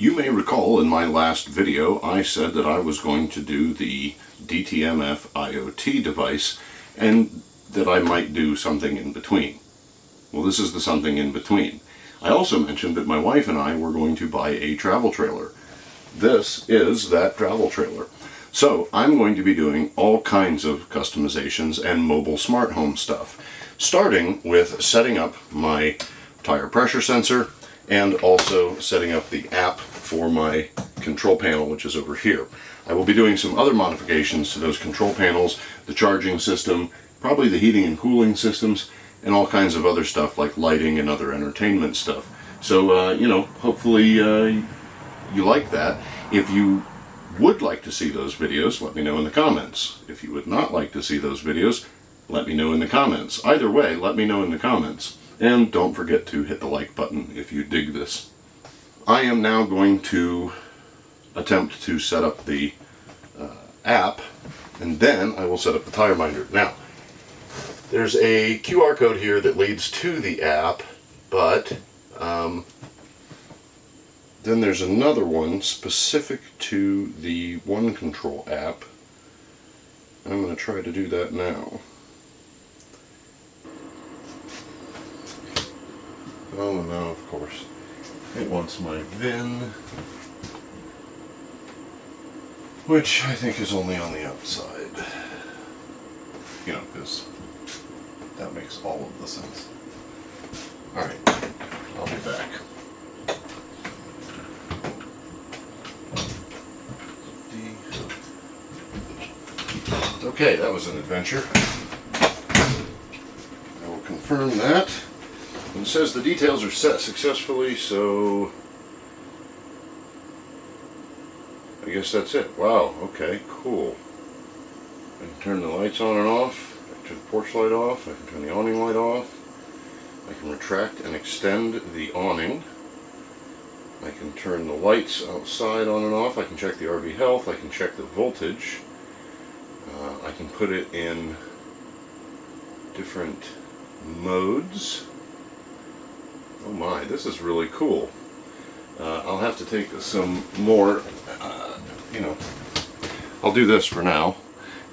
You may recall in my last video I said that I was going to do the DTMF IoT device and that I might do something in between. Well, this is the something in between. I also mentioned that my wife and I were going to buy a travel trailer. This is that travel trailer. So I'm going to be doing all kinds of customizations and mobile smart home stuff, starting with setting up my tire pressure sensor and also setting up the app for my control panel, which is over here. I will be doing some other modifications to those control panels, the charging system, probably the heating and cooling systems, and all kinds of other stuff like lighting and other entertainment stuff. So, you know, hopefully you like that. If you would like to see those videos, let me know in the comments. If you would not like to see those videos, let me know in the comments. Either way, let me know in the comments. And don't forget to hit the like button if you dig this. I am now going to attempt to set up the app, and then I will set up the tire binder. Now, there's a QR code here that leads to the app, but then there's another one specific to the One Control app. I'm going to try to do that now. Oh no, of course. It wants my VIN, which I think is only on the outside. You know, because that makes all of the sense. Alright, I'll be back. Okay, that was an adventure. I will confirm that. And it says the details are set successfully, so I guess that's it. Wow, okay, cool. I can turn the lights on and off. I can turn the porch light off. I can turn the awning light off. I can retract and extend the awning. I can turn the lights outside on and off. I can check the RV health. I can check the voltage. I can put it in different modes. Oh my, this is really cool. I'll have to take some more, you know, I'll do this for now,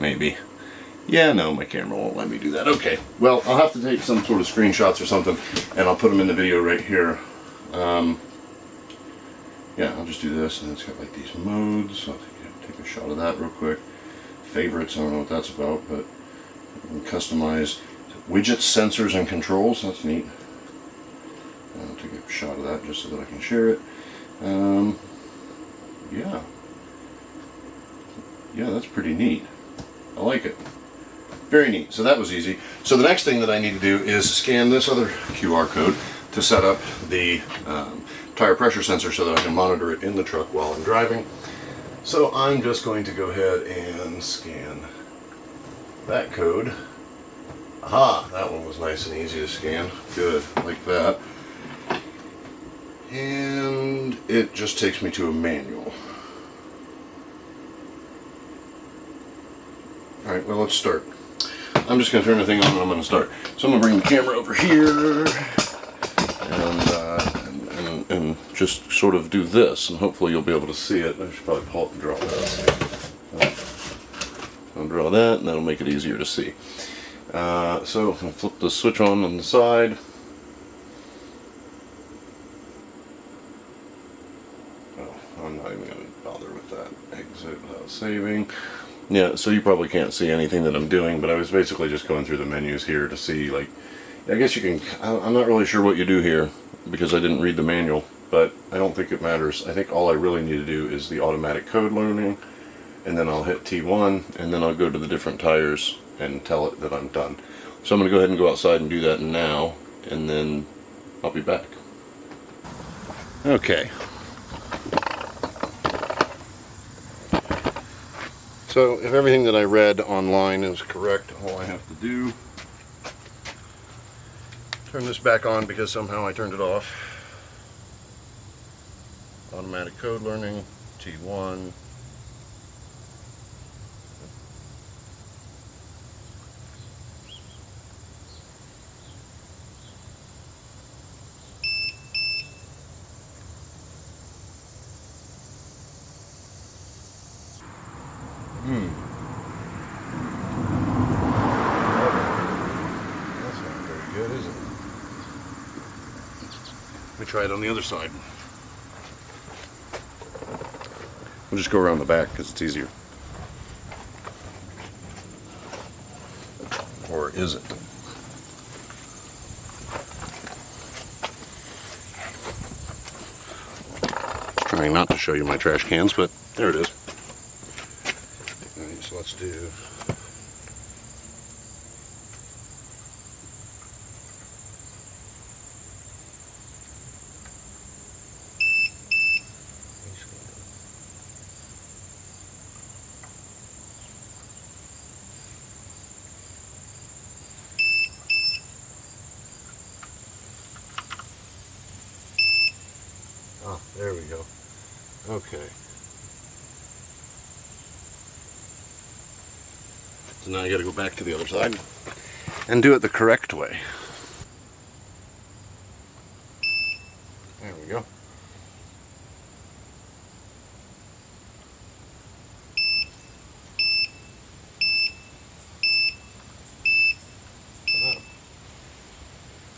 maybe. Yeah, no, my camera won't let me do that. Okay, well, I'll have to take some sort of screenshots or something, and I'll put them in the video right here. Yeah, I'll just do this, and it's got like these modes. I'll take a shot of that real quick. Favorites, I don't know what that's about, but you can customize widgets, sensors, and controls. That's neat. I'll take a shot of that just so that I can share it. Yeah. Yeah, that's pretty neat. I like it. Very neat. So that was easy. So the next thing that I need to do is scan this other QR code to set up the tire pressure sensor so that I can monitor it in the truck while I'm driving. So I'm just going to go ahead and scan that code. Aha, that one was nice and easy to scan. Good, like that. And it just takes me to a manual. Alright, well, let's start. I'm just going to turn the thing on and I'm going to start. So I'm going to bring the camera over here and just sort of do this, and hopefully you'll be able to see it. I should probably pull it and draw that. I'll draw that, and that'll make it easier to see. So I'm going to flip the switch on the side. Oh, I'm not even going to bother with that. Exit without saving. Yeah, so you probably can't see anything that I'm doing, but I was basically just going through the menus here to see, like, I guess you can, I'm not really sure what you do here because I didn't read the manual, but I don't think it matters. I think all I really need to do is the automatic code learning, and then I'll hit T1, and then I'll go to the different tires and tell it that I'm done. So I'm going to go ahead and go outside and do that now, and then I'll be back. Okay. So if everything that I read online is correct, all I have to do, turn this back on because somehow I turned it off. Automatic code learning, T1. Let me try it on the other side. We'll just go around the back because it's easier. Or is it? Trying not to show you my trash cans, but there it is. Alright, so let's do... Ah, there we go. Okay. So now I gotta go back to the other side and do it the correct way. There we go.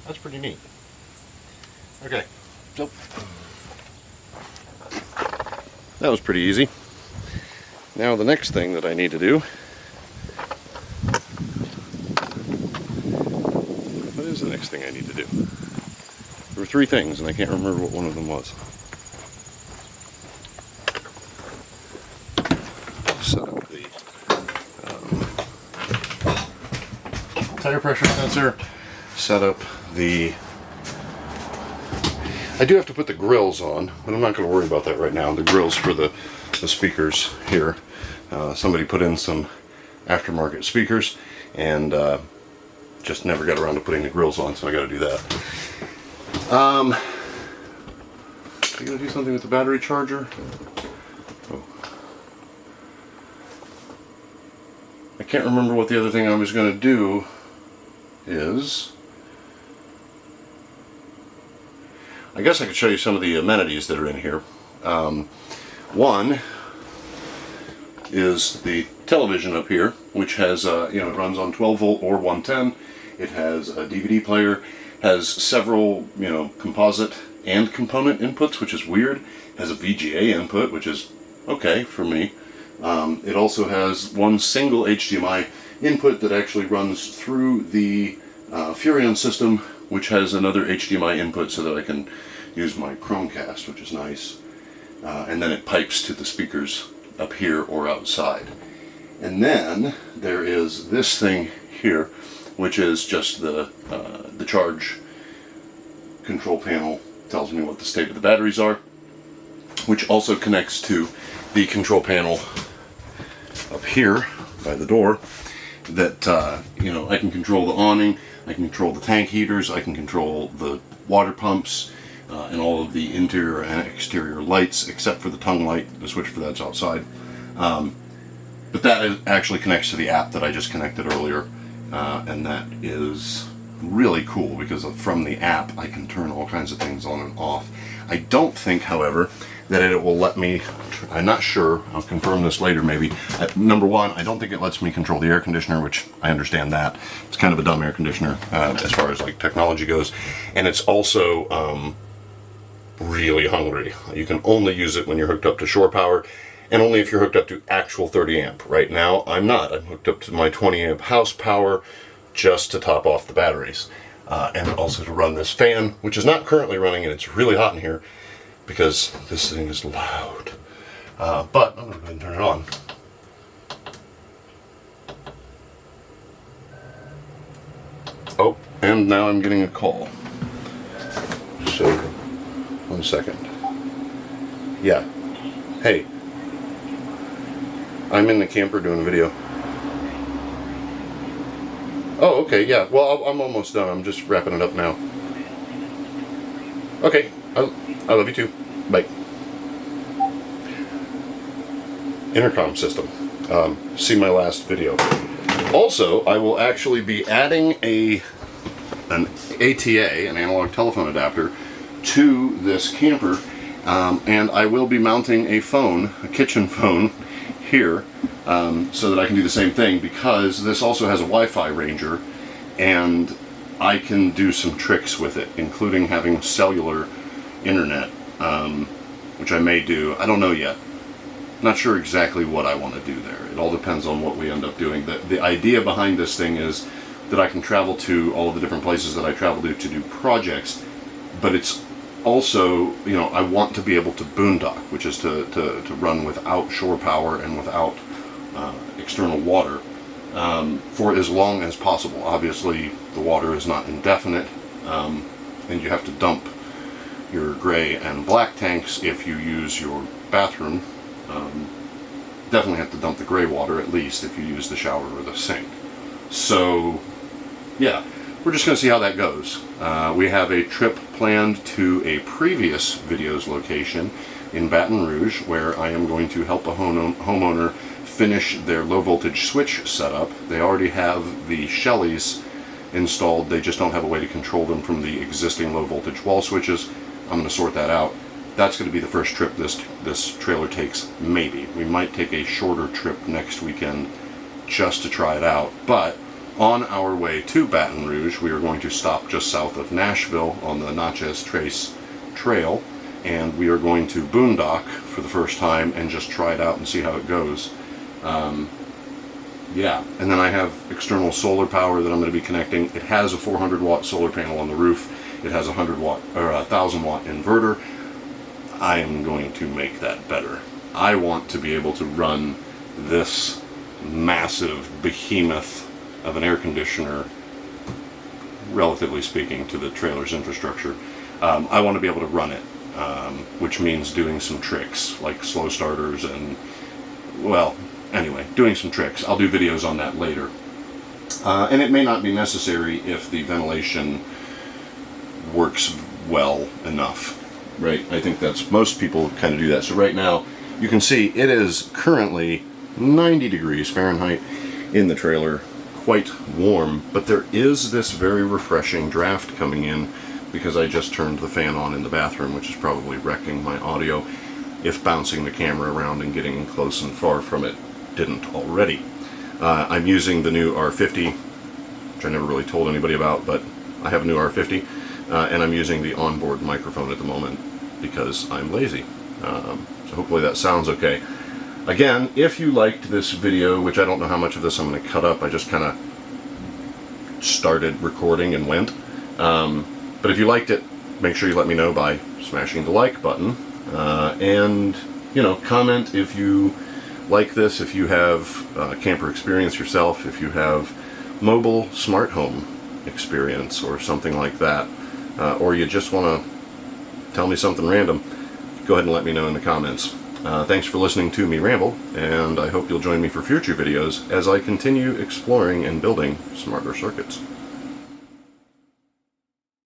That's pretty neat. Okay, so that was pretty easy. Now the next thing that I need to do, what is the next thing I need to do? There were three things and I can't remember what one of them was. Set up the tire pressure sensor, set up the... I do have to put the grills on, but I'm not going to worry about that right now. The grills for the speakers here. Somebody put in some aftermarket speakers and just never got around to putting the grills on, so I got to do that. I got to do something with the battery charger. Oh. I can't remember what the other thing I was going to do is. I guess I could show you some of the amenities that are in here. One is the television up here, which has, it runs on 12 volt or 110. It has a DVD player, has several, composite and component inputs, which is weird. It has a VGA input, which is okay for me. It also has one single HDMI input that actually runs through the Furrion system, which has another HDMI input so that I can use my Chromecast, which is nice. And then it pipes to the speakers up here or outside. And then there is this thing here, which is just the charge control panel. Tells me what the state of the batteries are, which also connects to the control panel up here by the door that, I can control the awning, I can control the tank heaters, I can control the water pumps, and all of the interior and exterior lights, except for the tongue light. The switch for that's outside. But that actually connects to the app that I just connected earlier, and that is really cool because from the app I can turn all kinds of things on and off. I don't think, however, that it will let me, I'm not sure, I'll confirm this later maybe. Number one, I don't think it lets me control the air conditioner, which I understand that. It's kind of a dumb air conditioner as far as like technology goes. And it's also really hungry. You can only use it when you're hooked up to shore power, and only if you're hooked up to actual 30 amp. Right now, I'm not. I'm hooked up to my 20 amp house power just to top off the batteries. And also to run this fan, which is not currently running, and it's really hot in here because this thing is loud. But I'm going to go ahead and turn it on. Oh, and now I'm getting a call. So, 1 second. Yeah. Hey. I'm in the camper doing a video. Oh, okay, yeah. Well, I'm almost done. I'm just wrapping it up now. Okay. I love you too. Bye. Intercom system. See my last video. Also, I will actually be adding an ATA, an analog telephone adapter, to this camper, and I will be mounting a phone, a kitchen phone, here, so that I can do the same thing, because this also has a Wi-Fi ranger, and I can do some tricks with it, including having cellular internet, which I may do. I don't know yet. Not sure exactly what I want to do there. It all depends on what we end up doing. The idea behind this thing is that I can travel to all of the different places that I travel to do projects, but it's also, you know, I want to be able to boondock, which is to run without shore power and without external water for as long as possible. Obviously, the water is not indefinite, and you have to dump your gray and black tanks if you use your bathroom. Definitely have to dump the gray water, at least, if you use the shower or the sink. So, yeah, we're just going to see how that goes. We have a trip planned to a previous video's location in Baton Rouge, where I am going to help a homeowner finish their low voltage switch setup. They already have the Shelleys installed, they just don't have a way to control them from the existing low voltage wall switches. I'm going to sort that out. That's going to be the first trip this trailer takes, maybe. We might take a shorter trip next weekend just to try it out. But on our way to Baton Rouge, we are going to stop just south of Nashville on the Natchez Trace Trail, and we are going to boondock for the first time and just try it out and see how it goes. Yeah, and then I have external solar power that I'm going to be connecting. It has a 400 watt solar panel on the roof. It has a 100 watt or a 1000 watt inverter. I am going to make that better. I want to be able to run this massive behemoth of an air conditioner, relatively speaking, to the trailer's infrastructure. I want to be able to run it, which means doing some tricks like slow starters and, well, anyway, doing some tricks. I'll do videos on that later. And it may not be necessary if the ventilation works well enough. Right, I think that's, most people kind of do that. So right now, you can see it is currently 90 degrees Fahrenheit in the trailer, quite warm, but there is this very refreshing draft coming in because I just turned the fan on in the bathroom, which is probably wrecking my audio if bouncing the camera around and getting close and far from it didn't already. I'm using the new R50, which I never really told anybody about, but I have a new R50. And I'm using the onboard microphone at the moment because I'm lazy. So hopefully that sounds okay. Again, if you liked this video, which I don't know how much of this I'm going to cut up, I just kind of started recording and went. But if you liked it, make sure you let me know by smashing the like button. And, you know, comment if you like this, if you have camper experience yourself, if you have mobile smart home experience or something like that. Or you just want to tell me something random, go ahead and let me know in the comments. Thanks for listening to me ramble, and I hope you'll join me for future videos as I continue exploring and building smarter circuits.